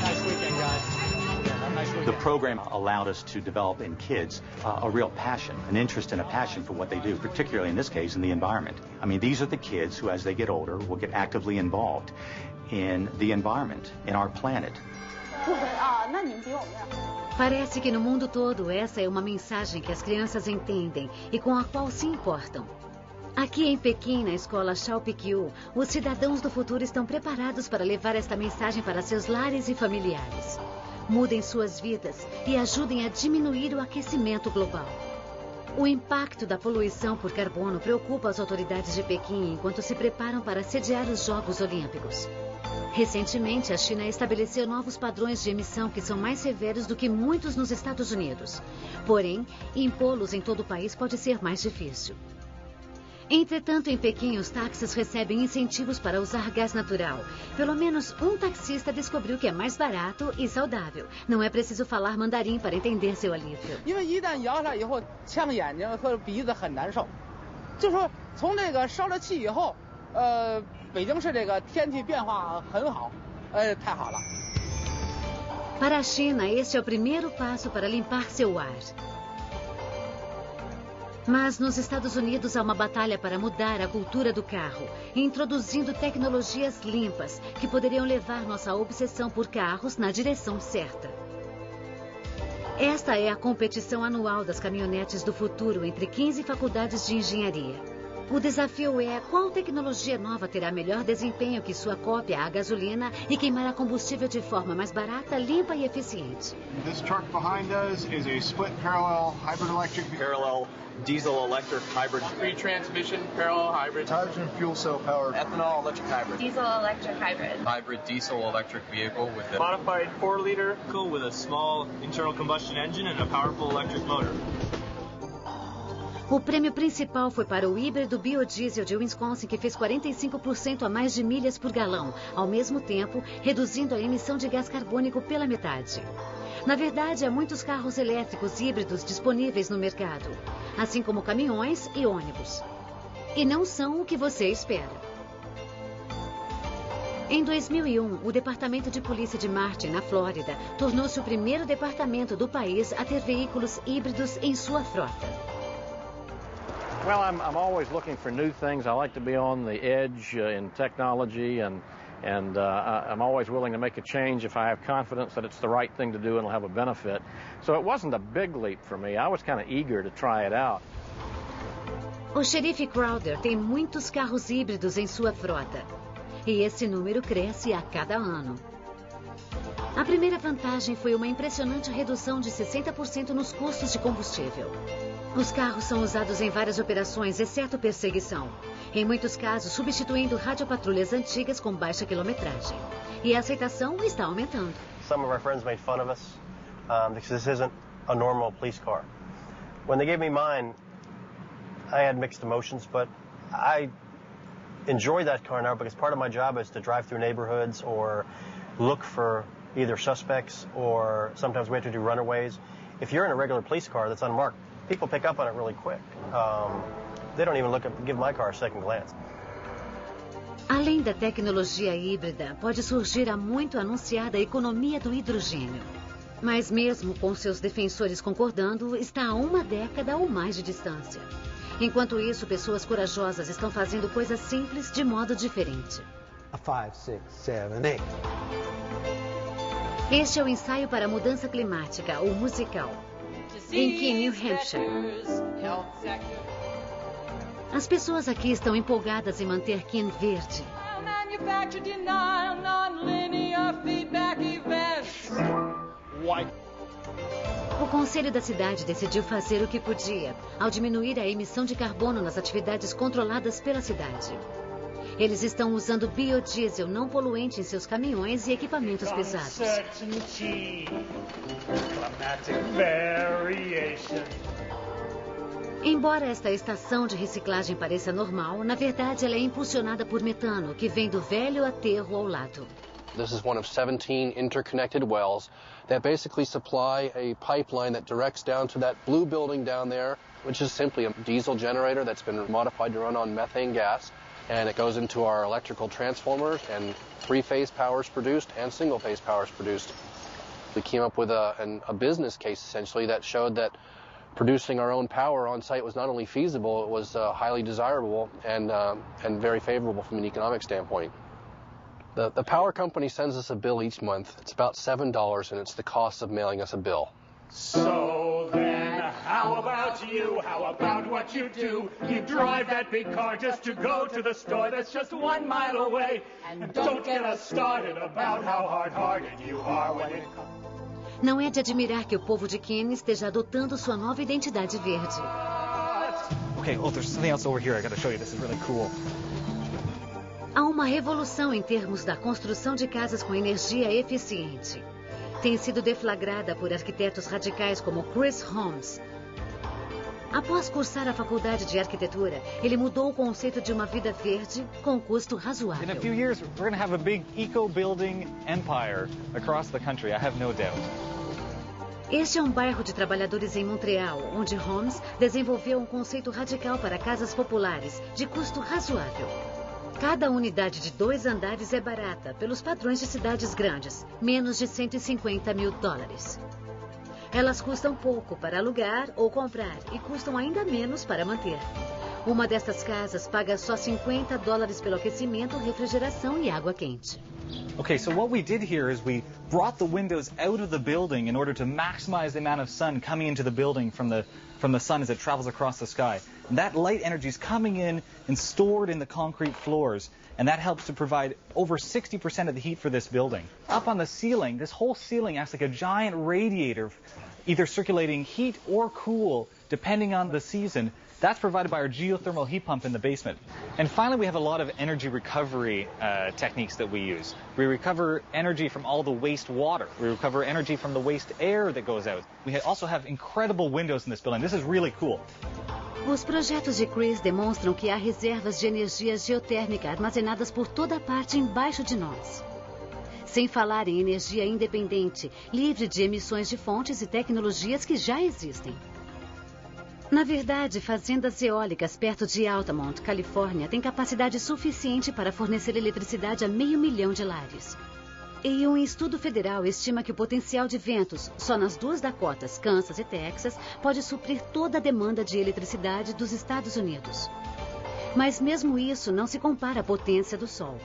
Nice weekend, guys. The program allowed us to develop in kids a real passion, an interest and a passion for what they do, particularly in this case in the environment. I mean, these are the kids who, as they get older, will get actively involved in the environment, in our planet. Parece que no mundo todo essa é uma mensagem que as crianças entendem e com a qual se importam. Aqui em Pequim, na escola Xiaopikyu, os cidadãos do futuro estão preparados para levar esta mensagem para seus lares e familiares. Mudem suas vidas e ajudem a diminuir o aquecimento global. O impacto da poluição por carbono preocupa as autoridades de Pequim enquanto se preparam para sediar os Jogos Olímpicos. Recentemente, a China estabeleceu novos padrões de emissão que são mais severos do que muitos nos Estados Unidos. Porém, impô-los em todo o país pode ser mais difícil. Entretanto, em Pequim, os táxis recebem incentivos para usar gás natural. Pelo menos um taxista descobriu que é mais barato e saudável. Não é preciso falar mandarim para entender seu alívio. Para a China, este é o primeiro passo para limpar seu ar. Mas nos Estados Unidos há uma batalha para mudar a cultura do carro, introduzindo tecnologias limpas que poderiam levar nossa obsessão por carros na direção certa. Esta é a competição anual das caminhonetes do futuro entre 15 faculdades de engenharia. O desafio é qual tecnologia nova terá melhor desempenho que sua cópia a gasolina e queimará combustível de forma mais barata, limpa e eficiente. This truck behind us is a split parallel hybrid electric diesel electric hybrid. Free transmission parallel hybrid. Hydrogen fuel cell powered. Ethanol electric hybrid. Diesel electric hybrid. Hybrid diesel electric vehicle with a modified 4-liter with a small internal combustion engine and a powerful electric motor. O prêmio principal foi para o híbrido biodiesel de Wisconsin, que fez 45% a mais de milhas por galão, ao mesmo tempo reduzindo a emissão de gás carbônico pela metade. Na verdade, há muitos carros elétricos híbridos disponíveis no mercado, assim como caminhões e ônibus. E não são o que você espera. Em 2001, o Departamento de Polícia de Martin, na Flórida, tornou-se o primeiro departamento do país a ter veículos híbridos em sua frota. Well, I'm always looking for new things. I like to be on the edge in technology, and I'm always willing to make a change if I have confidence that it's the right thing to do and it'll have a benefit. So it wasn't a big leap for me. I was kind of eager to try it out. O xerife Crowder tem muitos carros híbridos em sua frota. E esse número cresce a cada ano. A primeira vantagem foi uma impressionante redução de 60% nos custos de combustível. Os carros são usados em várias operações, exceto perseguição. Em muitos casos, substituindo radiopatrulhas antigas com baixa quilometragem. E a aceitação está aumentando. Some of our friends made fun of us because this isn't a normal police car. When they gave me mine, I had mixed emotions, but I enjoy that car now because part of my job is to drive through neighborhoods or look for either suspects or sometimes we have to do runaways. If you're in a regular police car that's unmarked, people pick up on it really quick. They don't even give my car a second glance. Além da tecnologia híbrida, pode surgir a muito anunciada economia do hidrogênio. Mas mesmo com seus defensores concordando, está a uma década ou mais de distância. Enquanto isso, pessoas corajosas estão fazendo coisas simples de modo diferente. 5, 6, 7, 8. Este é o ensaio para a mudança climática, o musical. Em Keene, New Hampshire. As pessoas aqui estão empolgadas em manter Keene verde. O conselho da cidade decidiu fazer o que podia, ao diminuir a emissão de carbono nas atividades controladas pela cidade. Eles estão usando biodiesel não poluente em seus caminhões e equipamentos pesados. Embora esta estação de reciclagem pareça normal, na verdade ela é impulsionada por metano, que vem do velho aterro ao lado. This is one of 17 interconnected wells that basically supply a pipeline that directs down to that blue building down there, which is simply a diesel generator that's been modified to run on methane gas. And it goes into our electrical transformers, and three-phase power is produced and single-phase power is produced. We came up with a business case, essentially, that showed that producing our own power on site was not only feasible, it was highly desirable and very favorable from an economic standpoint. The power company sends us a bill each month. It's about $7, and it's the cost of mailing us a bill. So then, how about you? How about what you do? You drive that big car just to go to the store that's just 1 mile away. And don't get us started about how hard-hearted you are when it comes. Não é de admirar que o povo de Keene esteja adotando sua nova identidade verde. Okay, oh, there's something else over here I gotta show you. This is really cool. Há uma revolução em termos da construção de casas com energia eficiente. Tem sido deflagrada por arquitetos radicais como Chris Holmes. Após cursar a faculdade de arquitetura, ele mudou o conceito de uma vida verde com custo razoável. In a few years, we're going to have a big eco-building empire across the country, I have no doubt. Este é um bairro de trabalhadores em Montreal, onde Holmes desenvolveu um conceito radical para casas populares, de custo razoável. Cada unidade de 2 andares é barata, pelos padrões de cidades grandes, menos de $150 mil. Elas custam pouco para alugar ou comprar e custam ainda menos para manter. Uma destas casas paga só $50 pelo aquecimento, refrigeração e água quente. Okay, so what we did here is we brought the windows out of the building in order to maximize the amount of sun coming into the building from the sun as it travels across the sky. And that light energy is coming in and stored in the concrete floors, and that helps to provide over 60% of the heat for this building. Up on the ceiling, this whole ceiling acts like a giant radiator, either circulating heat or cool, depending on the season. That's provided by our geothermal heat pump in the basement. And finally, we have a lot of energy recovery techniques that we use. We recover energy from all the waste water. We recover energy from the waste air that goes out. We also have incredible windows in this building. This is really cool. Os projetos de Chris demonstram que há reservas de energia geotérmica armazenadas por toda parte embaixo de nós. Sem falar em energia independente, livre de emissões de fontes e tecnologias que já existem. Na verdade, fazendas eólicas perto de Altamont, Califórnia, têm capacidade suficiente para fornecer eletricidade a 500.000 de lares. E um estudo federal estima que o potencial de ventos, só nas 2 Dakotas, Kansas e Texas, pode suprir toda a demanda de eletricidade dos Estados Unidos. Mas mesmo isso não se compara à potência do Sol.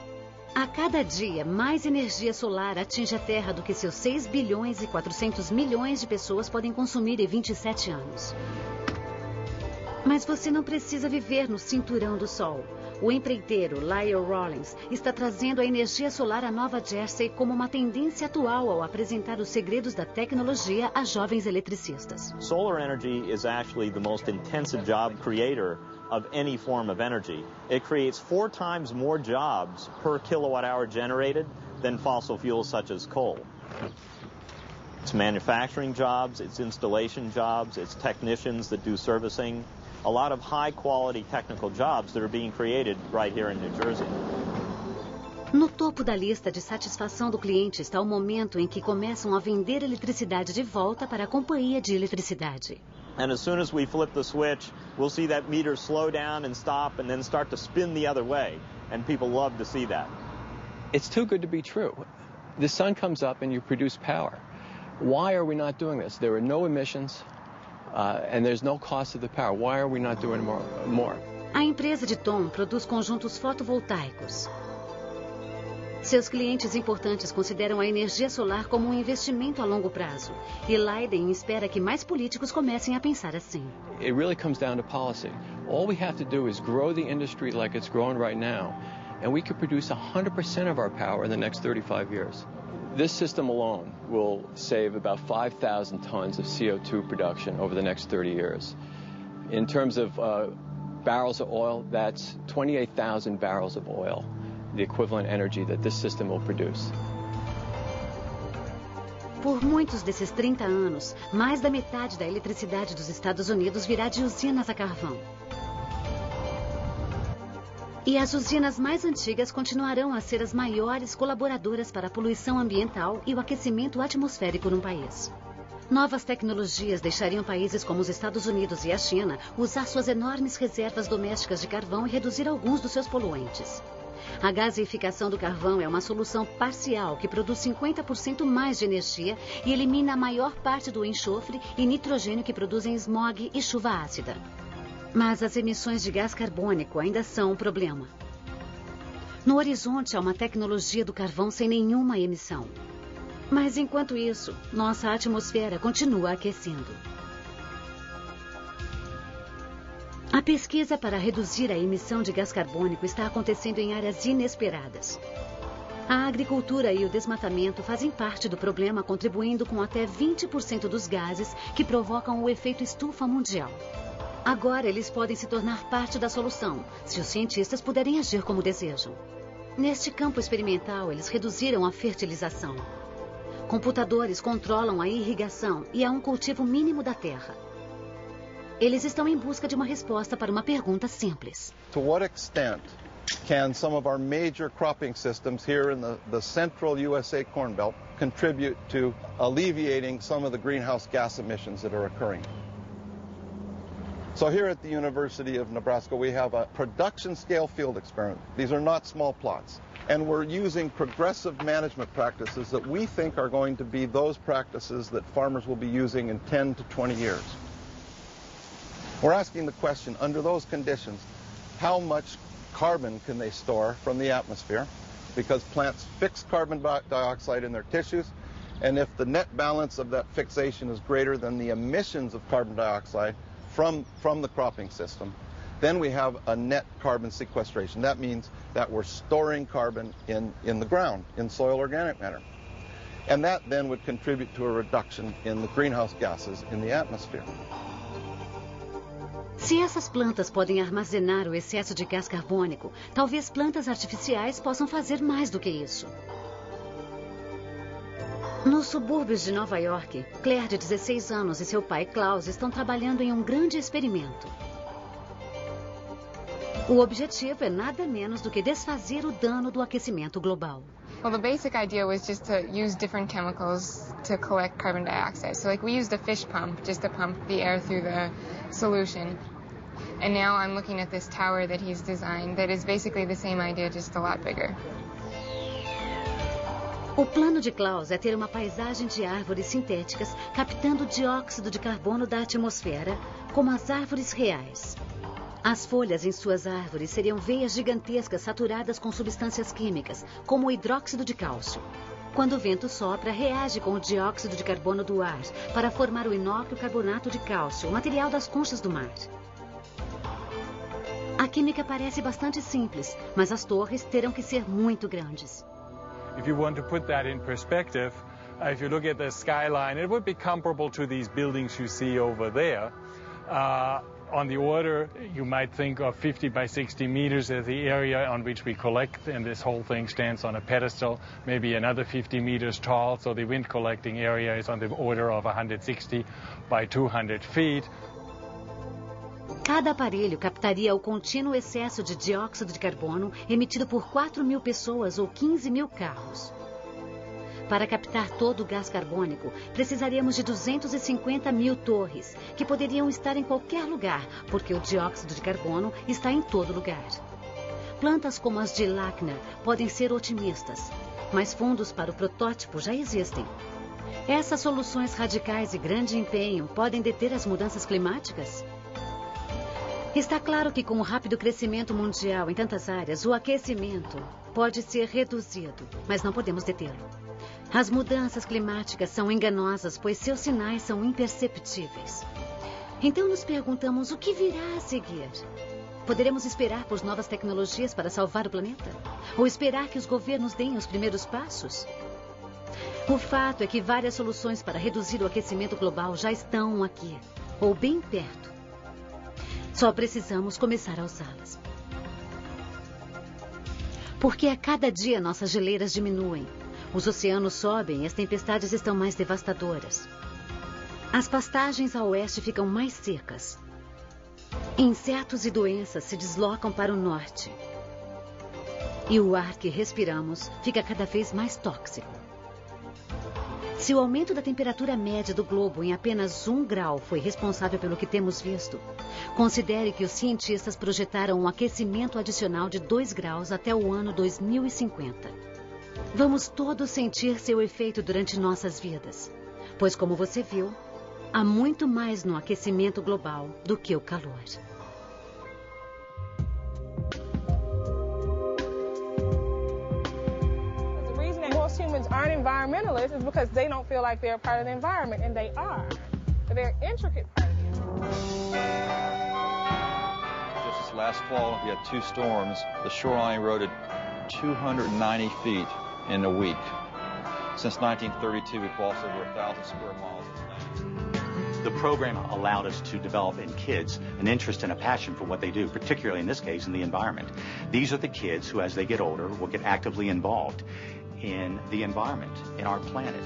A cada dia, mais energia solar atinge a Terra do que seus 6 bilhões e 400 milhões de pessoas podem consumir em 27 anos. Mas você não precisa viver no cinturão do Sol. O empreiteiro Lyle Rollins está trazendo a energia solar à Nova Jersey como uma tendência atual ao apresentar os segredos da tecnologia a jovens eletricistas. Solar energy is actually the most intensive job creator of any form of energy. It creates 4 times more jobs per kilowatt hour generated than fossil fuels such as coal. It's manufacturing jobs, it's installation jobs, it's technicians that do servicing. A lot of high-quality technical jobs that are being created right here in New Jersey. No topo da lista de satisfação do cliente está o momento em que começam a vender eletricidade de volta para a companhia de eletricidade. And as soon as we flip the switch, we'll see that meter slow down and stop and then start to spin the other way. And people love to see that. It's too good to be true. The sun comes up and you produce power. Why are we not doing this? There are no emissions. And there's no cost of the power. Why are we not doing more? A empresa de Tom produz conjuntos fotovoltaicos. Seus clientes importantes consideram a energia solar como um investimento a longo prazo. E Leiden espera que mais políticos comecem a pensar assim. It really comes down to policy. All we have to do is grow the industry like it's growing right now, and we could produce 100% of our power in the next 35 years. This system alone will save about 5,000 tons of CO2 production over the next 30 years. In terms of barrels of oil, that's 28,000 barrels of oil, the equivalent energy that this system will produce. Por muitos desses 30 anos, mais da metade da eletricidade dos Estados Unidos virá de usinas a carvão. E as usinas mais antigas continuarão a ser as maiores colaboradoras para a poluição ambiental e o aquecimento atmosférico num país. Novas tecnologias deixariam países como os Estados Unidos e a China usar suas enormes reservas domésticas de carvão e reduzir alguns dos seus poluentes. A gasificação do carvão é uma solução parcial que produz 50% mais de energia e elimina a maior parte do enxofre e nitrogênio que produzem smog e chuva ácida. Mas as emissões de gás carbônico ainda são um problema. No horizonte há uma tecnologia do carvão sem nenhuma emissão. Mas enquanto isso, nossa atmosfera continua aquecendo. A pesquisa para reduzir a emissão de gás carbônico está acontecendo em áreas inesperadas. A agricultura e o desmatamento fazem parte do problema, contribuindo com até 20% dos gases que provocam o efeito estufa mundial. Agora eles podem se tornar parte da solução, se os cientistas puderem agir como desejam. Neste campo experimental, eles reduziram a fertilização. Computadores controlam a irrigação e há um cultivo mínimo da terra. Eles estão em busca de uma resposta para uma pergunta simples. To what extent can some of our major cropping systems here in the central USA Corn Belt contribute to alleviating some of the greenhouse gas emissions that are occurring? So here at the University of Nebraska, we have a production scale field experiment. These are not small plots. And we're using progressive management practices that we think are going to be those practices that farmers will be using in 10 to 20 years. We're asking the question, under those conditions, how much carbon can they store from the atmosphere? Because plants fix carbon dioxide in their tissues, and if the net balance of that fixation is greater than the emissions of carbon dioxide from the cropping system, then we have a net carbon sequestration. That means that we're storing carbon in the ground, in soil organic matter. And that then would contribute to a reduction in the greenhouse gases in the atmosphere. Se essas plantas podem armazenar o excesso de gás carbônico, talvez plantas artificiais possam fazer mais do que isso. Nos subúrbios de Nova York, Claire, de 16 anos, e seu pai, Klaus, estão trabalhando em um grande experimento. O objetivo é nada menos do que desfazer o dano do aquecimento global. Well, the basic idea was just to use different chemicals to collect carbon dioxide. So, like, we used a fish pump just to pump the air through the solution. And now I'm looking at this tower that he's designed that is basically the same idea, just a lot bigger. O plano de Klaus é ter uma paisagem de árvores sintéticas captando dióxido de carbono da atmosfera, como as árvores reais. As folhas em suas árvores seriam veias gigantescas saturadas com substâncias químicas, como o hidróxido de cálcio. Quando o vento sopra, reage com o dióxido de carbono do ar para formar o inócuo carbonato de cálcio, o material das conchas do mar. A química parece bastante simples, mas as torres terão que ser muito grandes. If you want to put that in perspective, if you look at the skyline, it would be comparable to these buildings you see over there. On the order, you might think of 50 by 60 meters as the area on which we collect, and this whole thing stands on a pedestal, maybe another 50 meters tall, so the wind collecting area is on the order of 160 by 200 feet. Cada aparelho captaria o contínuo excesso de dióxido de carbono emitido por 4.000 pessoas ou 15.000 carros. Para captar todo o gás carbônico, precisaríamos de 250.000 torres, que poderiam estar em qualquer lugar, porque o dióxido de carbono está em todo lugar. Plantas como as de Lachner podem ser otimistas, mas fundos para o protótipo já existem. Essas soluções radicais e grande empenho podem deter as mudanças climáticas? Está claro que com o rápido crescimento mundial em tantas áreas, o aquecimento pode ser reduzido, mas não podemos detê-lo. As mudanças climáticas são enganosas, pois seus sinais são imperceptíveis. Então nos perguntamos o que virá a seguir. Poderemos esperar por novas tecnologias para salvar o planeta? Ou esperar que os governos deem os primeiros passos? O fato é que várias soluções para reduzir o aquecimento global já estão aqui, ou bem perto. Só precisamos começar a usá-las. Porque a cada dia nossas geleiras diminuem. Os oceanos sobem e as tempestades estão mais devastadoras. As pastagens a oeste ficam mais secas. Insetos e doenças se deslocam para o norte. E o ar que respiramos fica cada vez mais tóxico. Se o aumento da temperatura média do globo em apenas 1 grau foi responsável pelo que temos visto, considere que os cientistas projetaram um aquecimento adicional de 2 graus até o ano 2050. Vamos todos sentir seu efeito durante nossas vidas, pois, como você viu, há muito mais no aquecimento global do que o calor. Most humans aren't environmentalists is because they don't feel like they're a part of the environment, and they are. They're an intricate part of the environment. Just this last fall, we had 2 storms. The shoreline eroded 290 feet in a week. Since 1932, we've lost over 1,000 square miles. The program allowed us to develop in kids an interest and a passion for what they do, particularly in this case in the environment. These are the kids who, as they get older, will get actively involved in the environment, in our planet.